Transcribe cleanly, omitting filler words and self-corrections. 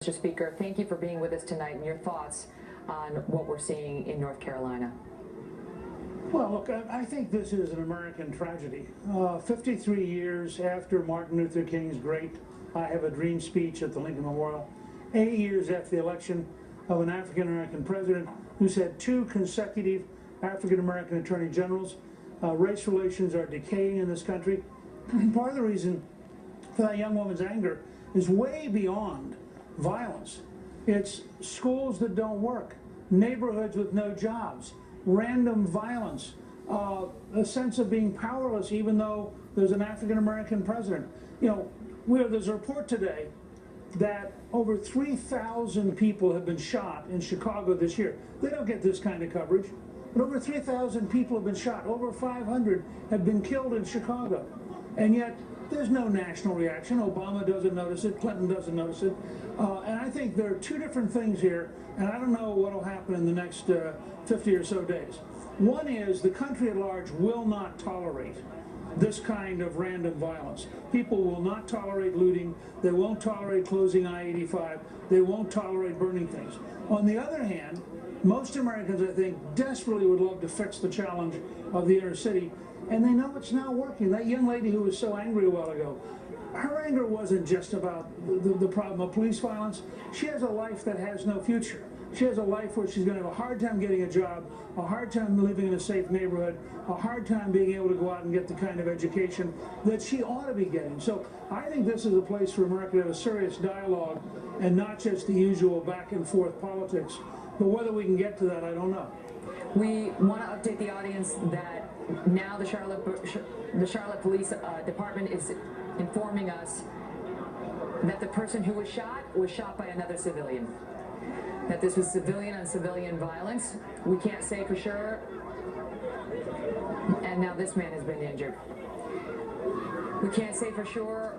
Mr. Speaker, thank you for being with us tonight and your thoughts on what we're seeing in North Carolina. Well, look, I think this is an American tragedy. 53 years after Martin Luther King's great "I Have a Dream" speech at the Lincoln Memorial, 8 years after the election of an African-American president who's had 2 consecutive African-American attorney generals, race relations are decaying in this country. Part of the reason for that young woman's anger is way beyond violence. It's schools that don't work, neighborhoods with no jobs, random violence, a sense of being powerless even though there's an African-American president. You know, there's a report today that over 3,000 people have been shot in Chicago this year. They don't get this kind of coverage, but over 3,000 people have been shot. Over 500 have been killed in Chicago. And yet, there's no national reaction. Obama doesn't notice it. Clinton doesn't notice it. And I think there are 2 different things here, and I don't know what will happen in the next 50 or so days. One is the country at large will not tolerate this kind of random violence. People will not tolerate looting. They won't tolerate closing I-85. They won't tolerate burning things. On the other hand, most Americans, I think, desperately would love to fix the challenge of the inner city, and they know it's not working. That young lady who was so angry a while ago, her anger wasn't just about the problem of police violence. She has a life that has no future. She has a life where she's going to have a hard time getting a job, a hard time living in a safe neighborhood, a hard time being able to go out and get the kind of education that she ought to be getting. So I think this is a place for America to have a serious dialogue and not just the usual back and forth politics. But whether we can get to that, I don't know. We want to update the audience that now the Charlotte Police Department is informing us that the person who was shot by another civilian. That this was civilian on civilian violence. We can't say for sure. And now this man has been injured. We can't say for sure.